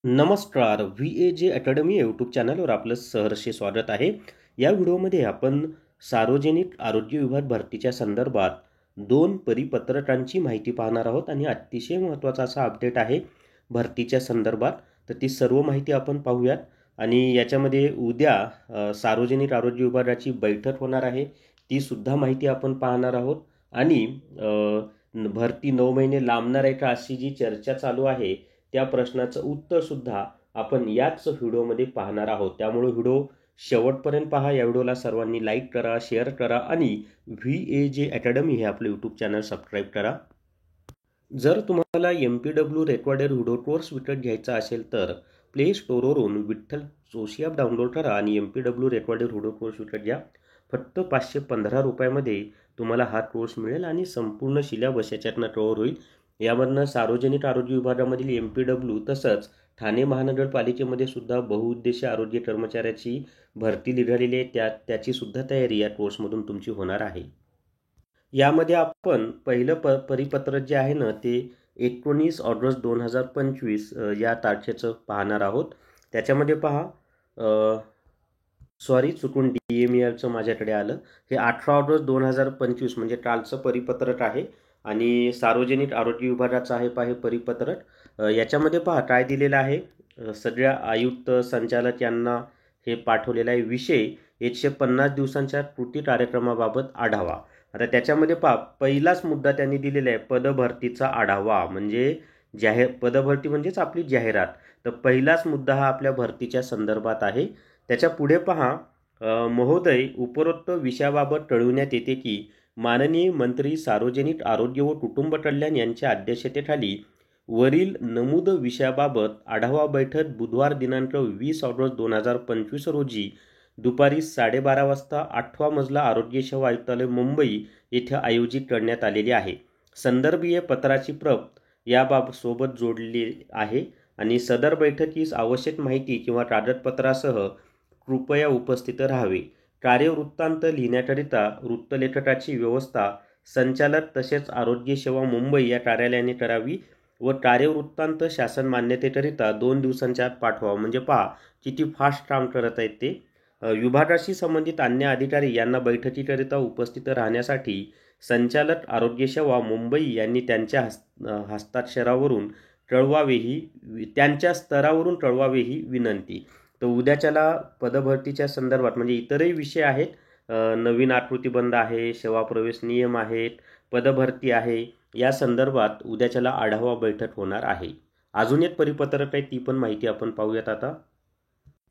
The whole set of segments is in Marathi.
नमस्कार. VAJ अकॅडमी यूट्यूब चॅनलवर आपलं सहर्ष स्वागत आहे. या व्हिडिओमध्ये आपण सार्वजनिक आरोग्य विभाग भरतीच्या संदर्भात 2 परिपत्रकांची माहिती पाहणार आहोत आणि अतिशय महत्त्वाचा असा अपडेट आहे भरतीच्या संदर्भात. तर ती सर्व माहिती आपण पाहूयात आणि याच्यामध्ये उद्या सार्वजनिक आरोग्य विभागाची बैठक होणार आहे. ती सुद्धा माहिती आपण पाहणार आहोत आणि भरती 9 महिने लांबणार आहे का अशी जी चर्चा चालू आहे त्या प्रश्नाचं उत्तर सुद्धा आपण याच व्हिडिओमध्ये पाहणार आहोत. त्यामुळे व्हिडिओ शेवटपर्यंत पहा. या व्हिडिओला सर्वांनी लाईक करा, शेअर करा आणि VAJ अकॅडमी हे आपलं यूट्यूब चॅनल सबस्क्राईब करा. जर तुम्हाला MPW रेकॉर्डेड व्हिडिओ कोर्स विकत घ्यायचा असेल तर प्ले स्टोअरवरून विठ्ठल जोशी ॲप डाउनलोड करा आणि MPW रेकॉर्डेड व्हिडिओ कोर्स विकत घ्या. फक्त 515 रुपयामध्ये तुम्हाला हा कोर्स मिळेल आणि संपूर्ण सिलेबस याच्यातनं कव्हर होईल. यामधनं सार्वजनिक आरोग्य विभागामधील MPW तसंच ठाणे महानगरपालिकेमध्ये सुद्धा बहुउद्देशीय आरोग्य कर्मचाऱ्याची भरती निघालेली आहे. त्याची सुद्धा तयारी या कोर्समधून तुमची होणार आहे. यामध्ये आपण पहिलं परिपत्रक जे आहे ना ते 19 ऑगस्ट 2025 या तारखेचं पाहणार आहोत. त्याच्यामध्ये पहा चुकून DMERचं माझ्याकडे आलं. हे 18 ऑगस्ट 2025 म्हणजे कालचं परिपत्रक आहे आणि सार्वजनिक आरोग्य विभागाचं आहे पहा हे परिपत्रक. याच्यामध्ये पहा काय दिलेलं आहे. सगळ्या आयुक्त संचालक यांना हे पाठवलेलं आहे. विषय 150 दिवसांच्या कृती कार्यक्रमाबाबत आढावा. आता त्याच्यामध्ये पहा पहिलाच मुद्दा त्यांनी दिलेला आहे पदभरतीचा आढावा म्हणजे पदभरती म्हणजेच आपली जाहिरात. तर पहिलाच मुद्दा हा आपल्या भरतीच्या संदर्भात आहे. त्याच्या पुढे पहा महोदय उपरोक्त विषयाबाबत कळविण्यात येते की माननीय मंत्री सार्वजनिक आरोग्य व कुटुंब कल्याण यांच्या अध्यक्षतेखाली वरील नमूद विषयाबाबत आढावा बैठक बुधवार दिनांक 20 ऑगस्ट 2025 रोजी दुपारी 12:30 वाजता 8वा मजला आरोग्य सेवा आयुक्तालय मुंबई येथे आयोजित करण्यात आलेली आहे. संदर्भीय पत्राची प्रत याबाबत सोबत जोडली आहे आणि सदर बैठकीस आवश्यक माहिती किंवा कागदपत्रासह कृपया उपस्थित राहावे. कार्यवृत्तांत लिहिण्याकरिता वृत्तलेखकाची व्यवस्था संचालक तसेच आरोग्य सेवा मुंबई या कार्यालयाने करावी व कार्यवृत्तांत शासन मान्यतेकरिता 2 दिवसांच्या आत पाठवावा. म्हणजे पहा किती फास्ट काम करत आहेत ते. विभागाशी संबंधित अन्य अधिकारी यांना बैठकीकरिता उपस्थित राहण्यासाठी संचालक आरोग्य सेवा मुंबई यांनी त्यांच्या हस्ताक्षरावरून त्यांच्या स्तरावरून कळवावेही विनंती. तर उद्याच्याला पदभरतीच्या संदर्भात म्हणजे इतरही विषय आहेत. नवीन आकृतीबंध आहे, सेवा प्रवेश नियम आहेत, पदभरती आहे. या संदर्भात उद्याच्याला आढावा बैठक होणार आहे. अजून एक परिपत्रक आहे ती पण माहिती आपण पाहूयात आता.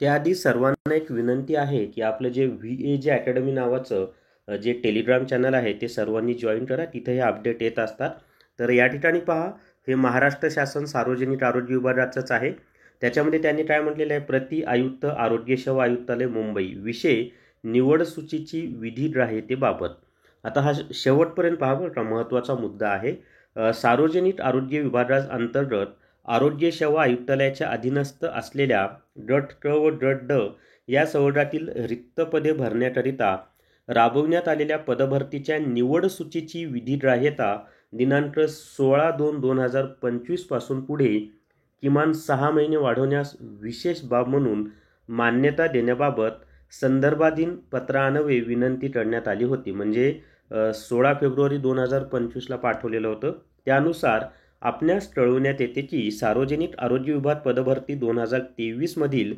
त्याआधी सर्वांना एक विनंती आहे की आपलं जे VAJ अकॅडमी नावाचं जे टेलिग्राम चॅनल आहे ते सर्वांनी जॉईन करा. तिथे हे अपडेट येत असतात. तर या ठिकाणी पहा हे महाराष्ट्र शासन सार्वजनिक आरोग्य विभागाचंच आहे. त्याच्यामध्ये त्यांनी काय म्हटलेलं आहे प्रति आयुक्त आरोग्य सेवा आयुक्तालय मुंबई विषय निवड सूचीची विधिग्राह्यतेबाबत. आता हा शेवटपर्यंत पहा बरं का महत्त्वाचा मुद्दा आहे. सार्वजनिक आरोग्य विभागाअंतर्गत आरोग्य सेवा आयुक्तालयाच्या अधीनस्थ असलेल्या गट क व गट ड या संवर्गातील रिक्त पदे भरण्याकरिता राबवण्यात आलेल्या पदभरतीच्या निवड सूचीची विधिग्राह्यता दिनांक 16/2/2025 पासून पुढे किमान 6 महिने वाढवण्यास विशेष बाब म्हणून मान्यता देण्याबाबत संदर्भाधीन पत्रान्वये विनंती करण्यात आली होती. म्हणजे 16 फेब्रुवारी 2025ला पाठवलेलं होतं. त्यानुसार आपणास कळवण्यात येते की सार्वजनिक आरोग्य विभाग पदभरती 2023 मधील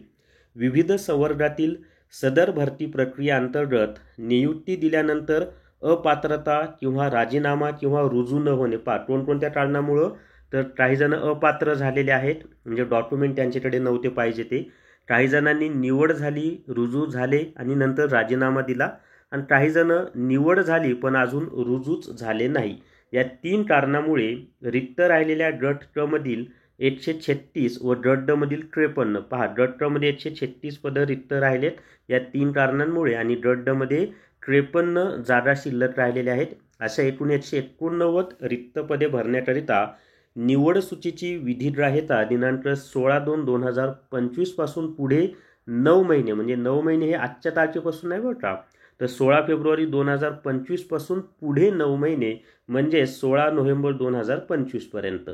विविध संवर्गातील सदर भरती प्रक्रिया अंतर्गत नियुक्ती दिल्यानंतर अपात्रता किंवा राजीनामा किंवा रुजू न होणे कोणकोणत्या कारणामुळं तर काही जण अपात्र झालेले आहेत म्हणजे डॉक्युमेंट त्यांच्याकडे नव्हते पाहिजे ते. काही जणांनी निवड झाली, रुजू झाले आणि नंतर राजीनामा दिला आणि काही जण निवड झाली पण अजून रुजूच झाले नाही. या 3 कारणामुळे रिक्त राहिलेल्या गट क मधील 136 व गट ड मधील 53 पहा गट क मध्ये 136 पदं रिक्त राहिलेत या 3 कारणांमुळे आणि गट ड मध्ये 53 जागा शिल्लक राहिलेल्या आहेत. अशा एकूण 189 रिक्त पदे भरण्याकरिता निवड सूचीची विधिग्राह्यता दिनांक 16/2/2025 पासून पुढे 9 महिने म्हणजे 9 महिने हे आजच्या तारखेपासून नाही बरं का. तर 16 फेब्रुवारी 2025 पासून पुढे 9 महिने म्हणजे 16 नोव्हेंबर 2025 पर्यंत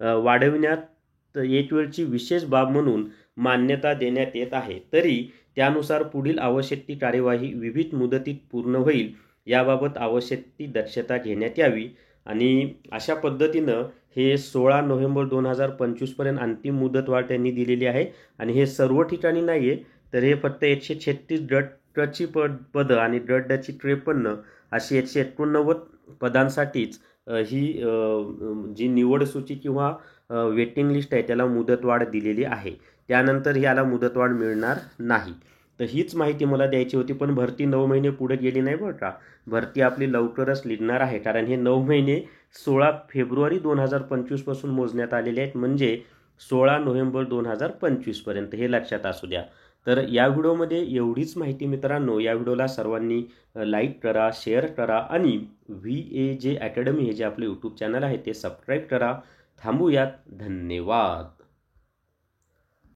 वाढविण्यात एक वेळची विशेष बाब म्हणून मान्यता देण्यात येत आहे, तरी त्यानुसार पुढील आवश्यक ती कार्यवाही विविध मुदतीत पूर्ण होईल याबाबत आवश्यक ती दक्षता घेण्यात यावी. आणि अशा पद्धतीनं हे 16 नोव्हेंबर 2025 पर्यंत अंतिम मुदतवाढ त्यांनी दिलेली आहे. आणि हे सर्व ठिकाणी नाही आहे, तर हे फक्त 136 डची पदं आणि डची 53 अशी 189 पदांसाठीच ही जी निवड सूची किंवा वेटिंग लिस्ट आहे त्याला मुदतवाढ दिलेली आहे. त्यानंतर याला मुदतवाढ मिळणार नाही. तर हीच माहिती मला द्यायची होती. पण भरती 9 महिने पुढे गेली नाही बरं का. भरती आपली लवकरच निघणार आहे, कारण हे 9 महिने 16 फेब्रुवारी 2025 पासून मोजण्यात आलेले आहेत, म्हणजे 16 नोव्हेंबर 2025 पर्यंत, हे लक्षात असू द्या. तर या व्हिडिओमध्ये एवढीच माहिती मित्रांनो. या व्हिडिओला सर्वांनी लाईक करा, शेअर करा आणि VAJ अकॅडमी हे जे आपले यूट्यूब चॅनल आहे ते सबस्क्राईब करा. थांबूयात. धन्यवाद.